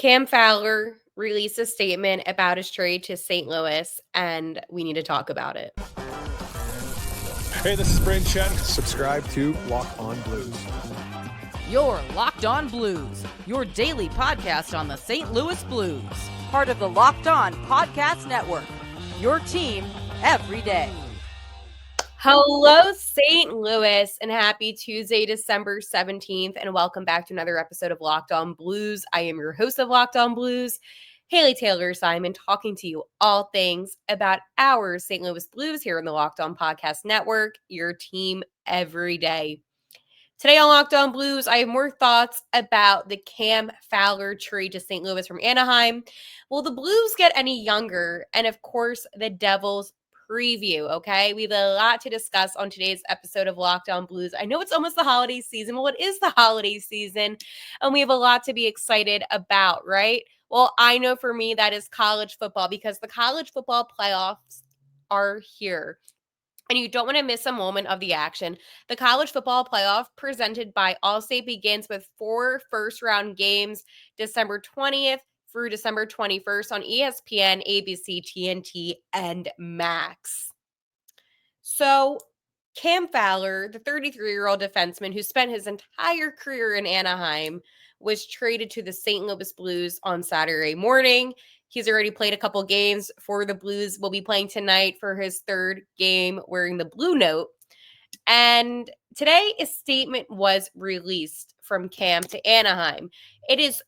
Cam Fowler released a statement about his trade to St. Louis, and we need to talk about it. Hey, this is Brayden Chen. Subscribe to Locked On Blues. You're Locked On Blues, your daily podcast on the St. Louis Blues. Part of the Locked On Podcast Network, your team every day. Hello, St. Louis, and happy Tuesday, December 17th, and welcome back to another episode of Locked On Blues. I am your host of Locked On Blues, Haley Taylor Simon, talking to you all things about our St. Louis Blues here in the Locked On Podcast Network, your team every day. Today on Locked On Blues, I have more thoughts about the Cam Fowler trade to St. Louis from Anaheim. Will the Blues get any younger? And of course, the Devils preview, okay? We have a lot to discuss on today's episode of Locked On Blues. I know it's almost the holiday season. Well, it is the holiday season, and we have a lot to be excited about, right? Well, I know for me that is college football, because the college football playoffs are here. And you don't want to miss a moment of the action. The college football playoff presented by Allstate begins with 4 first-round games, December 20th through December 21st on ESPN, ABC, TNT, and Max. So Cam Fowler, the 33-year-old defenseman who spent his entire career in Anaheim, was traded to the St. Louis Blues on Saturday morning. He's already played a couple games for the Blues. Will be playing tonight for his third game wearing the blue note. And today, a statement was released from Cam to Anaheim. It is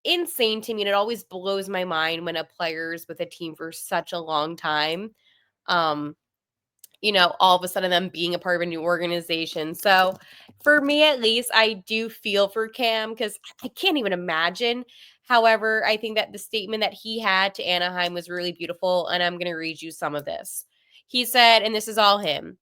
insane to me, and it always blows my mind when a player is with a team for such a long time. All of a sudden them being a part of a new organization. So for me, at least, I do feel for Cam because I can't even imagine. However, I think that the statement that he had to Anaheim was really beautiful, and I'm going to read you some of this. He said, and this is all him: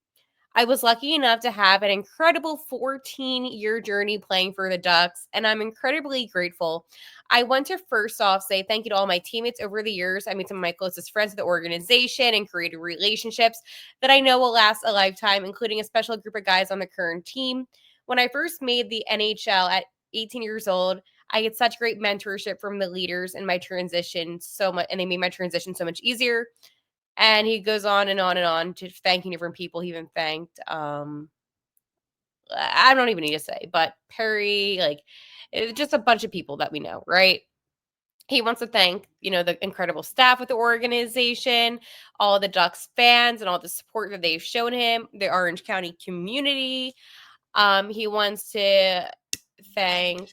I was lucky enough to have an incredible 14-year journey playing for the Ducks, and I'm incredibly grateful. I want to first off say thank you to all my teammates over the years. I made some of my closest friends of the organization and created relationships that I know will last a lifetime, including a special group of guys on the current team. When I first made the NHL at 18 years old, I had such great mentorship from the leaders in my transition so much, and they made my transition so much easier. And he goes on and on and on to thanking different people. He even thanked, I don't even need to say, but Perry, just a bunch of people that we know, right? He wants to thank, the incredible staff with the organization, all the Ducks fans, and all the support that they've shown him, the Orange County community. He wants to thank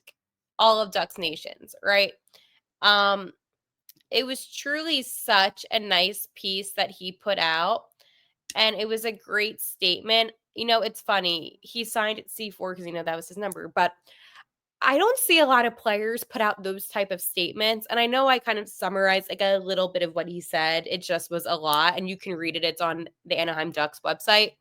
all of Ducks Nations, right? It was truly such a nice piece that he put out, and it was a great statement. It's funny. He signed at C4 because, that was his number, but I don't see a lot of players put out those type of statements. And I know I kind of summarized a little bit of what he said. It just was a lot, and you can read it. It's on the Anaheim Ducks website.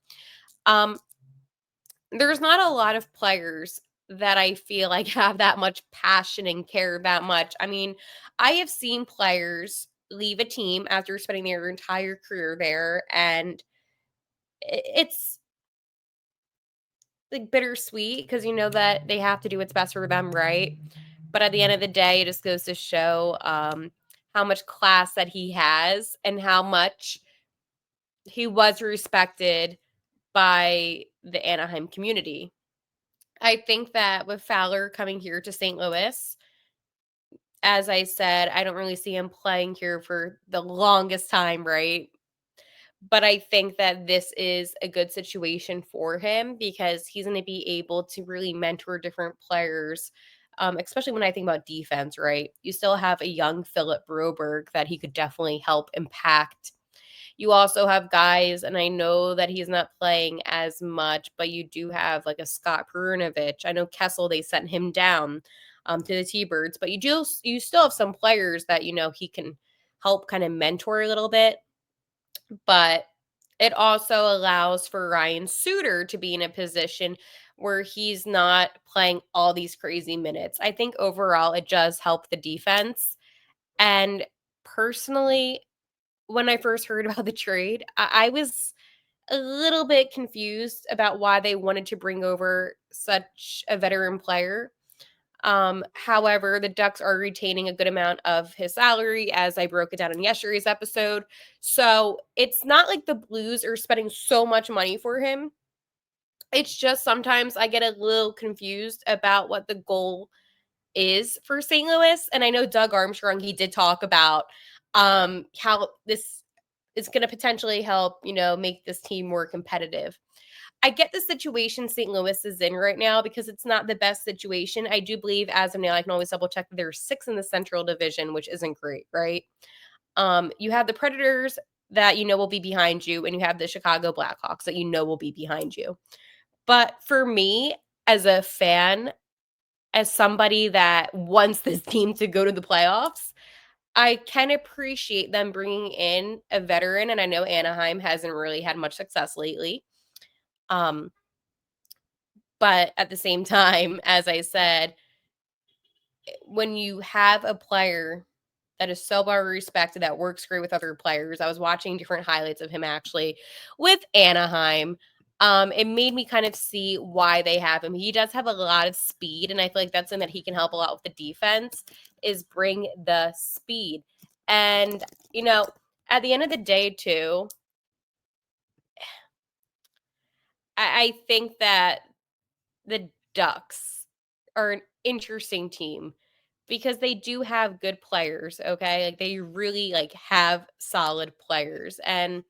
There's not a lot of players that I feel like have that much passion and care that much. I mean, I have seen players leave a team after spending their entire career there, and it's like bittersweet because that they have to do what's best for them, right? But at the end of the day, it just goes to show how much class that he has and how much he was respected by the Anaheim community. I think that with Fowler coming here to St. Louis, as I said, I don't really see him playing here for the longest time, right? But I think that this is a good situation for him because he's going to be able to really mentor different players, especially when I think about defense, right? You still have a young Philip Broberg that he could definitely help impact. You also have guys, and I know that he's not playing as much, but you do have like a Scott Perunovich. I know Kessel, they sent him down to the T-Birds, but you still have some players that, he can help kind of mentor a little bit. But it also allows for Ryan Suter to be in a position where he's not playing all these crazy minutes. I think overall it does help the defense. And personally, when I first heard about the trade, I was a little bit confused about why they wanted to bring over such a veteran player. However, the Ducks are retaining a good amount of his salary, as I broke it down in yesterday's episode. So it's not like the Blues are spending so much money for him. It's just sometimes I get a little confused about what the goal is for St. Louis. And I know Doug Armstrong, he did talk about how this is going to potentially help, make this team more competitive. I get the situation St. Louis is in right now because it's not the best situation. I do believe as of now, I can always double check that there's 6 in the Central Division, which isn't great, right? You have the Predators that will be behind you, and you have the Chicago Blackhawks that will be behind you. But for me, as a fan, as somebody that wants this team to go to the playoffs, I can appreciate them bringing in a veteran, and I know Anaheim hasn't really had much success lately. But at the same time, as I said, when you have a player that is so well respected, that works great with other players, I was watching different highlights of him actually with Anaheim. It made me kind of see why they have him. He does have a lot of speed, and I feel like that's something that he can help a lot with the defense, is bring the speed. And, at the end of the day, too, I think that the Ducks are an interesting team because they do have good players, okay? Like, they really, have solid players, and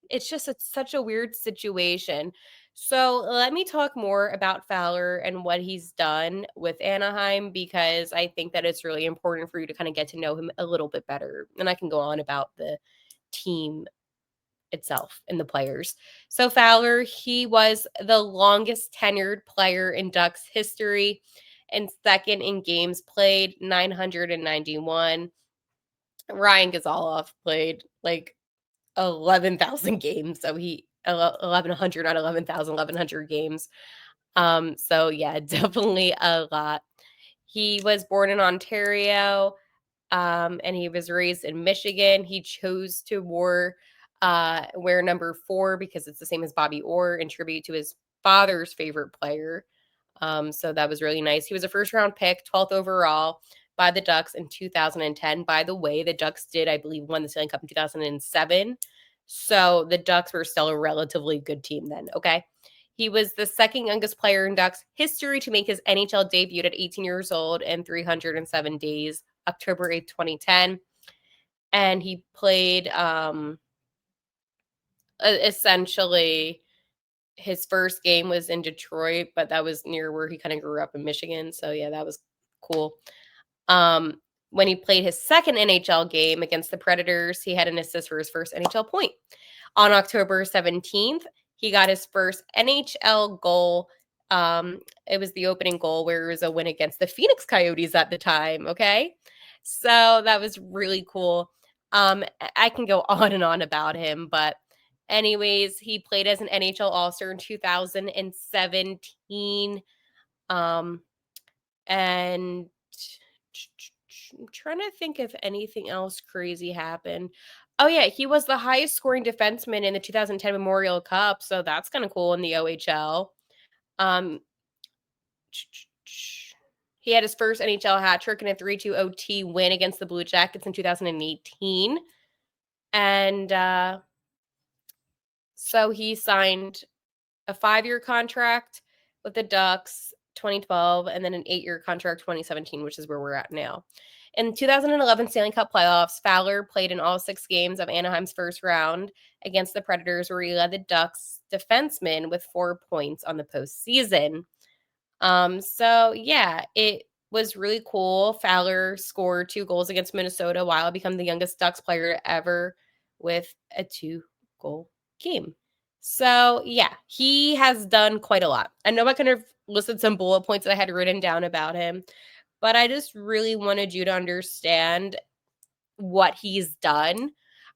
it's such a weird situation. So, let me talk more about Fowler and what he's done with Anaheim, because I think that it's really important for you to kind of get to know him a little bit better. And I can go on about the team itself and the players. So Fowler, he was the longest tenured player in Ducks history and second in games played, 991. Ryan Gonzalez played 11,000 games. So he 1100, not 11,000, 1100 games. So yeah, definitely a lot. He was born in Ontario, and he was raised in Michigan. He chose to wear number 4 because it's the same as Bobby Orr, in tribute to his father's favorite player. So that was really nice. He was a first-round pick, 12th overall by the Ducks in 2010. By the way, the Ducks did, I believe, won the Stanley Cup in 2007. So the Ducks were still a relatively good team then, okay? He was the second youngest player in Ducks history to make his NHL debut at 18 years old and 307 days, October 8th, 2010. And he played essentially his first game was in Detroit, but that was near where he kind of grew up in Michigan. So yeah, that was cool. When he played his second NHL game against the Predators, he had an assist for his first NHL point. On October 17th, he got his first NHL goal. It was the opening goal where it was a win against the Phoenix Coyotes at the time, okay? So that was really cool. I can go on and on about him, but anyways, he played as an NHL All-Star in 2017. And I'm trying to think if anything else crazy happened. Oh, yeah, he was the highest scoring defenseman in the 2010 Memorial Cup, so that's kind of cool in the OHL. He had his first NHL hat trick in a 3-2 OT win against the Blue Jackets in 2018. And so he signed a 5-year contract with the Ducks 2012, and then an 8-year contract 2017, which is where we're at now. In 2011 Stanley Cup playoffs, Fowler played in all 6 games of Anaheim's first round against the Predators, where he led the Ducks defensemen with 4 points on the postseason. So yeah, it was really cool. Fowler scored 2 goals against Minnesota while becoming the youngest Ducks player ever with a 2-goal game. So yeah, he has done quite a lot. I know I kind of listed some bullet points that I had written down about him, but I just really wanted you to understand what he's done.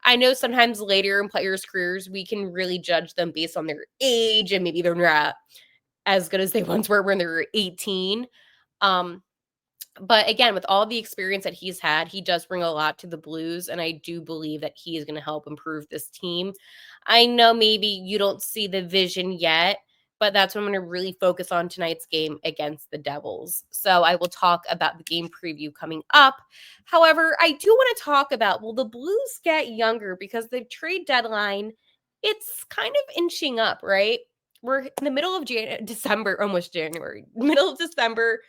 I know sometimes later in players' careers, we can really judge them based on their age, and maybe they're not as good as they once were when they were 18. But again, with all the experience that he's had, he does bring a lot to the Blues, and I do believe that he is going to help improve this team. I know maybe you don't see the vision yet, but that's what I'm going to really focus on tonight's game against the Devils. So I will talk about the game preview coming up. However, I do want to talk about, will the Blues get younger? Because the trade deadline, it's kind of inching up, right? We're in the middle of December, almost January, middle of December,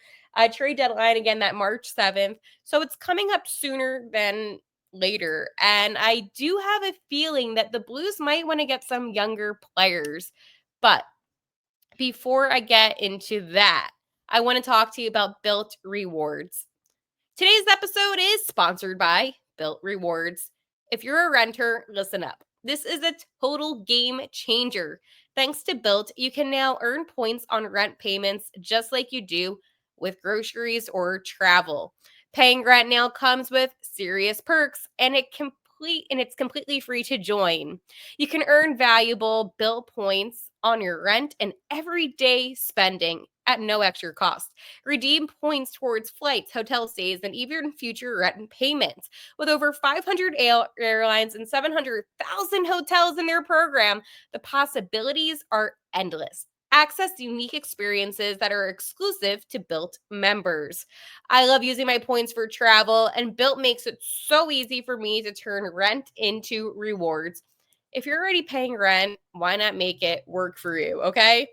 trade deadline again, that March 7th. So it's coming up sooner than later. And I do have a feeling that the Blues might want to get some younger players. But before I get into that, I want to talk to you about Bilt Rewards. Today's episode is sponsored by Bilt Rewards. If you're a renter, listen up. This is a total game changer. Thanks to Bilt, you can now earn points on rent payments just like you do with groceries or travel. Paying rent now comes with serious perks, and it's completely free to join. You can earn valuable Bilt points on your rent and everyday spending at no extra cost. Redeem points towards flights, hotel stays, and even future rent payments. With over 500 airlines and 700,000 hotels in their program, the possibilities are endless. Access unique experiences that are exclusive to Bilt members. I love using my points for travel, and Bilt makes it so easy for me to turn rent into rewards. If you're already paying rent, why not make it work for you, okay?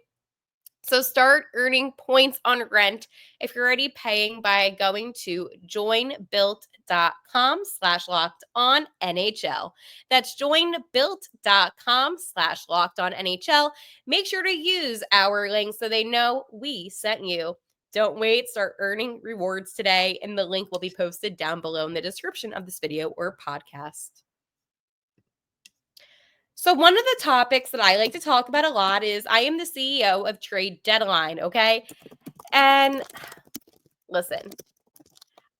So start earning points on rent if you're already paying by going to joinbilt.com/lockedonnhl. That's joinbilt.com/lockedonnhl. Make sure to use our link so they know we sent you. Don't wait, start earning rewards today, and the link will be posted down below in the description of this video or podcast. So one of the topics that I like to talk about a lot is I am the CEO of Trade Deadline, okay? And listen,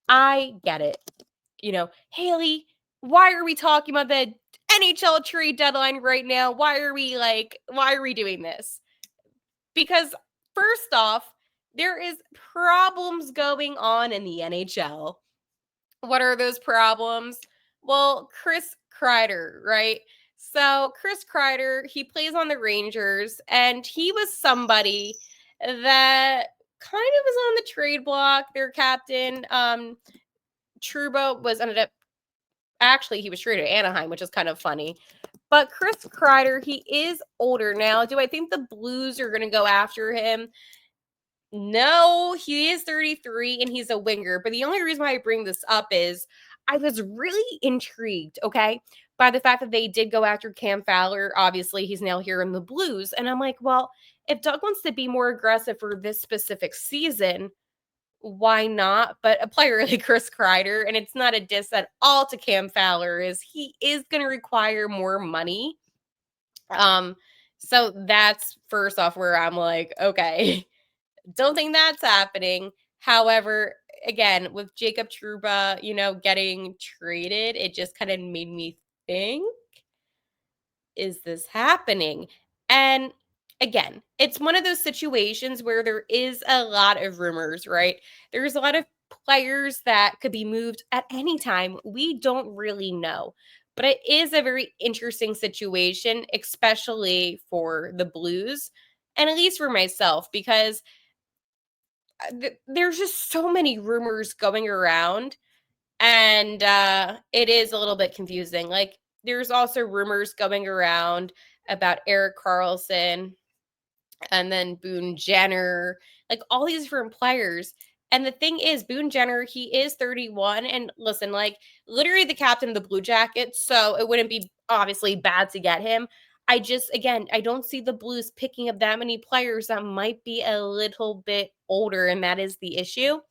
I get it. Haley, why are we talking about the NHL Trade Deadline right now? Why are we doing this? Because first off, there is problems going on in the NHL. What are those problems? Well, Chris Kreider, right? So Chris Kreider, he plays on the Rangers, and he was somebody that kind of was on the trade block. Their captain, Trouba, he was traded to Anaheim, which is kind of funny. But Chris Kreider, he is older now. Do I think the Blues are going to go after him? No, he is 33 and he's a winger. But the only reason why I bring this up is I was really intrigued, okay, by the fact that they did go after Cam Fowler. Obviously, he's now here in the Blues. And I'm like, well, if Doug wants to be more aggressive for this specific season, why not? But a player like Chris Kreider, and it's not a diss at all to Cam Fowler, he is going to require more money. So that's first off where I'm like, okay. Don't think that's happening. However, again, with Jacob Trouba, getting traded, it just kind of made me think, is this happening? And again, it's one of those situations where there is a lot of rumors, right? There's a lot of players that could be moved at any time. We don't really know. But it is a very interesting situation, especially for the Blues, and at least for myself, because there's just so many rumors going around, and it is a little bit confusing. Like, there's also rumors going around about Erik Karlsson and then Boone Jenner, like all these different players. And the thing is, Boone Jenner, he is 31, and listen, like literally the captain of the Blue Jackets, so it wouldn't be obviously bad to get him. I don't see the Blues picking up that many players that might be a little bit older, and that is the issue.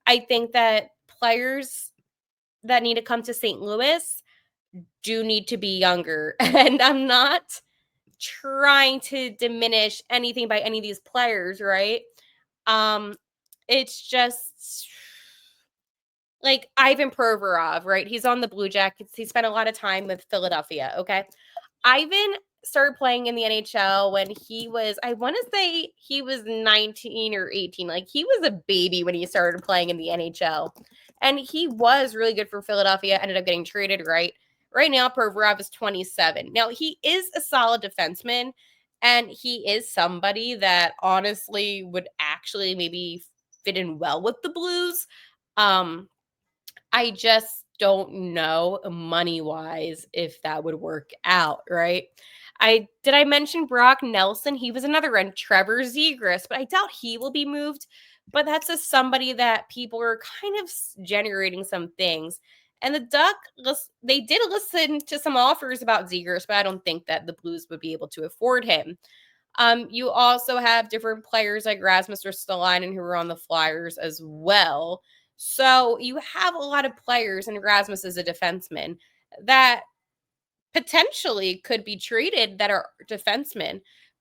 I think that players that need to come to St. Louis do need to be younger, and I'm not trying to diminish anything by any of these players, right? It's just like Ivan Perov, right? He's on the Blue Jackets. He spent a lot of time with Philadelphia, okay? Ivan started playing in the NHL when I want to say he was 19 or 18. Like, he was a baby when he started playing in the NHL. And he was really good for Philadelphia, ended up getting traded, right? Right now, Perov is 27. Now, he is a solid defenseman, And he is somebody that honestly would actually maybe fit in well with the Blues. I just don't know money-wise if that would work out, right? Did I mention Brock Nelson? He was another one, Trevor Zegras, but I doubt he will be moved. But that's just somebody that people are kind of generating some things. And the Ducks, they did listen to some offers about Zegras, but I don't think that the Blues would be able to afford him. You also have different players like Rasmus Ristolainen who are on the Flyers as well. So you have a lot of players, and Rasmus is a defenseman, that potentially could be traded that are defensemen.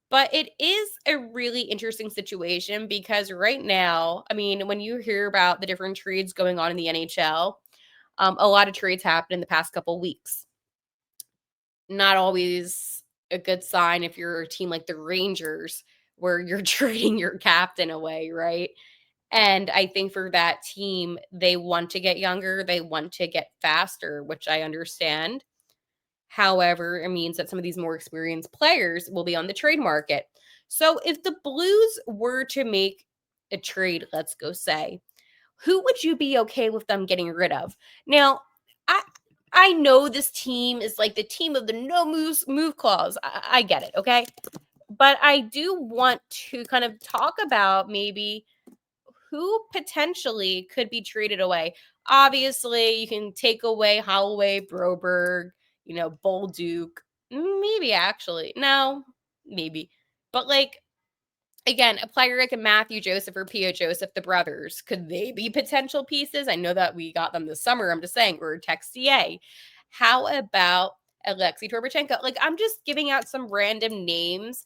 But it is a really interesting situation because right now, I mean, when you hear about the different trades going on in the NHL, a lot of trades happened in the past couple weeks. Not always a good sign if you're a team like the Rangers, where you're trading your captain away, right? And I think for that team, they want to get younger, they want to get faster, which I understand. However, it means that some of these more experienced players will be on the trade market. So if the Blues were to make a trade, let's go say, who would you be okay with them getting rid of? Now, I know this team is like the team of the no move clause. I get it, okay? But I do want to kind of talk about maybe who potentially could be traded away. Obviously, you can take away Holloway, Broberg, Bolduc. Maybe actually. No, maybe. But again, a player like a Matthew Joseph or P.O. Joseph, the brothers, could they be potential pieces? I know that we got them this summer. I'm just saying, or Texier. How about Alexei Torbachenko? I'm just giving out some random names.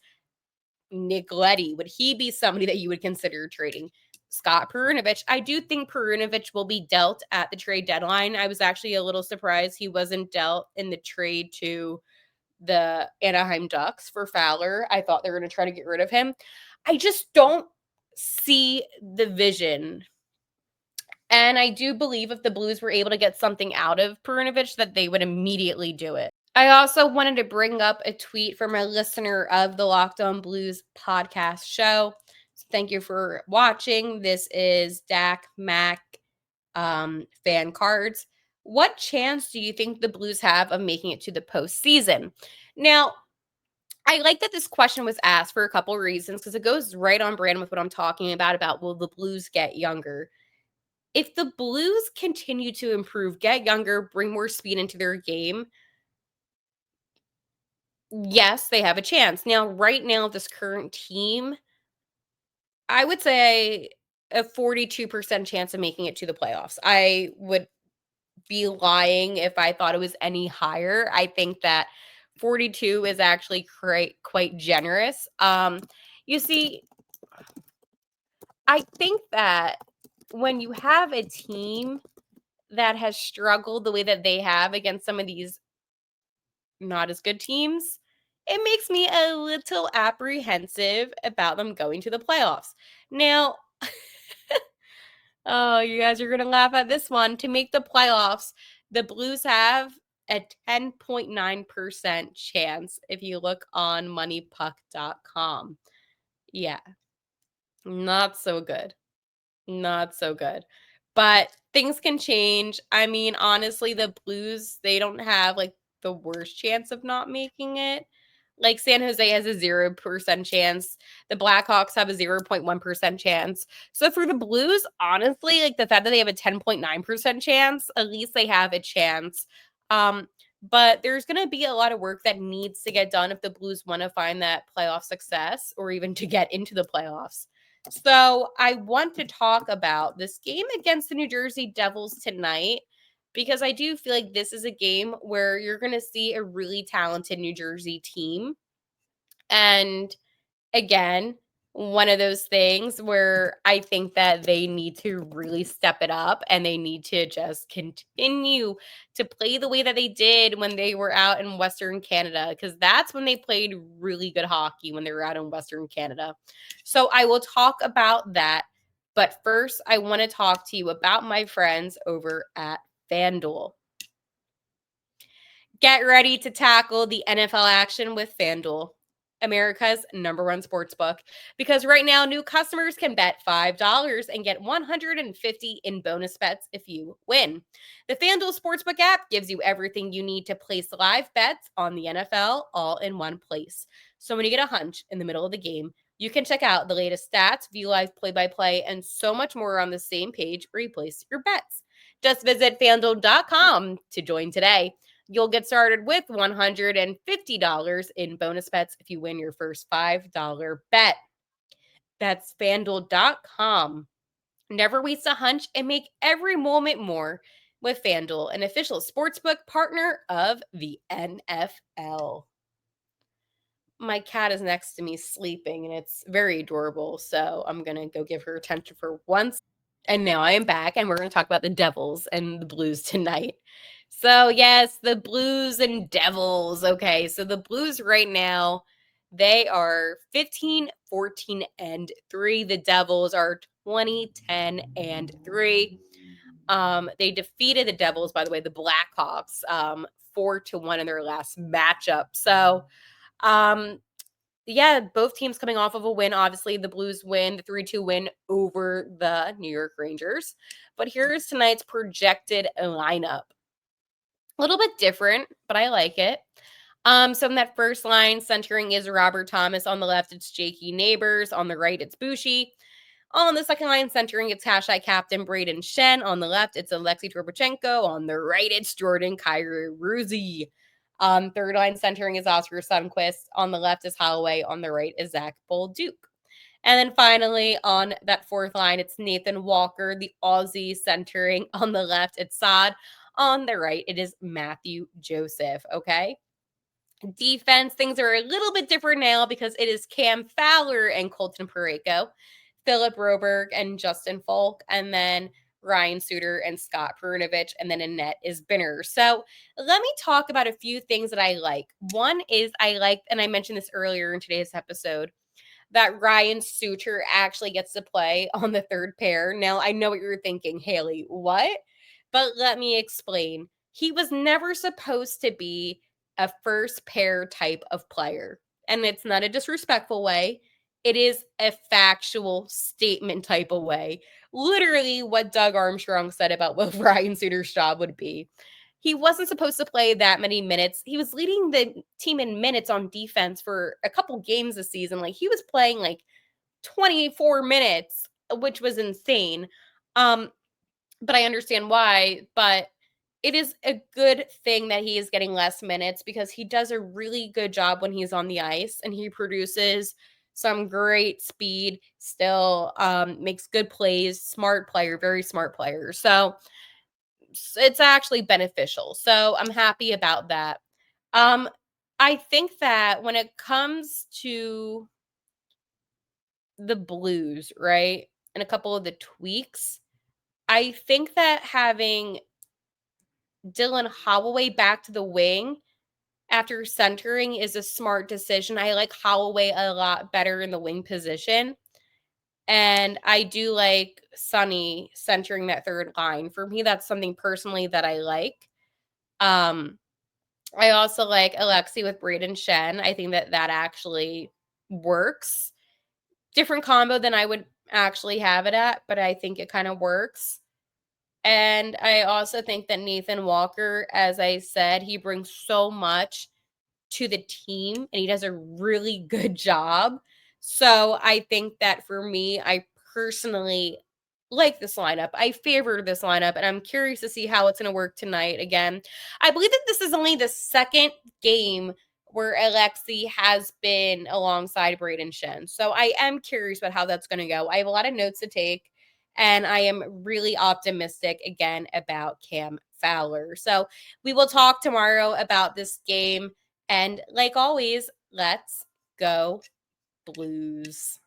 Nick Leddy, would he be somebody that you would consider trading? Scott Perunovich. I do think Perunovich will be dealt at the trade deadline. I was actually a little surprised he wasn't dealt in the trade to the Anaheim Ducks for Fowler. I thought they were going to try to get rid of him. I just don't see the vision. And I do believe if the Blues were able to get something out of Perunovich, that they would immediately do it. I also wanted to bring up a tweet from a listener of the Locked On Blues podcast show. So thank you for watching. This is Dak Mac fan cards. What chance do you think the Blues have of making it to the postseason? Now, I like that this question was asked for a couple reasons because it goes right on brand with what I'm talking about will the Blues get younger? If the Blues continue to improve, get younger, bring more speed into their game, yes, they have a chance. Now, right now, this current team, I would say a 42% chance of making it to the playoffs. I would be lying if I thought it was any higher. I think that 42 is actually quite generous. You see, I think that when you have a team that has struggled the way that they have against some of these not as good teams, it makes me a little apprehensive about them going to the playoffs. Now, oh, you guys are going to laugh at this one. To make the playoffs, the Blues have a 10.9% chance if you look on moneypuck.com. Yeah, not so good. Not so good. But things can change. I mean, honestly, the Blues, they don't have the worst chance of not making it. San Jose has a 0% chance. The Blackhawks have a 0.1% chance. So for the Blues, honestly, the fact that they have a 10.9% chance, at least they have a chance. But there's going to be a lot of work that needs to get done if the Blues want to find that playoff success or even to get into the playoffs. So I want to talk about this game against the New Jersey Devils tonight because I do feel like this is a game where you're going to see a really talented New Jersey team. And again, one of those things where I think that they need to really step it up and they need to just continue to play the way that they did when they were out in Western Canada, because that's when they played really good hockey, when they were out in Western Canada. So I will talk about that. But first, I want to talk to you about my friends over at FanDuel. Get ready to tackle the NFL action with FanDuel. America's #1 sportsbook, because right now new customers can bet $5 and get $150 in bonus bets if you win. The FanDuel Sportsbook app gives you everything you need to place live bets on the NFL all in one place. So when you get a hunch in the middle of the game, you can check out the latest stats, view live play-by-play, and so much more on the same page where you place your bets. Just visit FanDuel.com to join today. You'll get started with $150 in bonus bets if you win your first $5 bet. That's FanDuel.com. Never waste a hunch and make every moment more with FanDuel, an official sportsbook partner of the NFL. My cat is next to me sleeping, and it's very adorable, so I'm going to go give her attention for once. And now I am back, and we're going to talk about the Devils and the Blues tonight. So, yes, the Blues and Devils. Okay, so the Blues right now, they are 15, 14, and 3. The Devils are 20, 10, and 3. They defeated the Devils, by the way, the Blackhawks, 4-1 in their last matchup. So, yeah, both teams coming off of a win. Obviously, the Blues win, the 3-2 win over the New York Rangers. But here's tonight's projected lineup. A little bit different, but I like it. So in that first line, centering is Robert Thomas. On the left, it's Jakey Neighbors. On the right, it's Bushi. On the second line, centering, it's hashtag captain Braden Shen. On the left, it's Alexei Turbachenko. On the right, it's Jordan Kyrou. Third line centering is Oscar Sundquist. On the left is Holloway. On the right is Zach Bolduc. And then finally, on that fourth line, it's Nathan Walker, the Aussie centering. On the left, it's Saad. On the right, it is Matthew Joseph, okay? Defense, things are a little bit different now because it is Cam Fowler and Colton Parayko, Philip Broberg and Justin Falk, and then Ryan Suter and Scott Perunovich, and then in net is Binner. So let me talk about a few things that I like. One is I like, and I mentioned this earlier in today's episode, that Ryan Suter actually gets to play on the third pair. Now, I know what you're thinking, Haley, what? But let me explain. He was never supposed to be a first pair type of player. And it's not a disrespectful way. It is a factual statement type of way. Literally what Doug Armstrong said about what Ryan Suter's job would be. He wasn't supposed to play that many minutes. He was leading the team in minutes on defense for a couple games this season. Like, he was playing like 24 minutes, which was insane. But I understand why. But it is a good thing that he is getting less minutes because he does a really good job when he's on the ice, and he produces some great speed still, makes good plays, smart player, very smart player. So it's actually beneficial. So I'm happy about that. I think that when it comes to the Blues, right, and a couple of the tweaks, I think that having Dylan Holloway back to the wing after centering is a smart decision. I like Holloway a lot better in the wing position. And I do like Sonny centering that third line. For me, that's something personally that I like. I also like Alexei with Braden Shen. I think that actually works. Different combo than I would actually have it at, but I think it kind of works. And I also think that Nathan Walker, as I said, he brings so much to the team and he does a really good job. So I think that for me, I personally like this lineup. I favor this lineup, and I'm curious to see how it's going to work tonight. Again, I believe that this is only the second game where Alexei has been alongside Braden Shen. So I am curious about how that's going to go. I have a lot of notes to take, and I am really optimistic again about Cam Fowler. So we will talk tomorrow about this game. And like always, let's go Blues.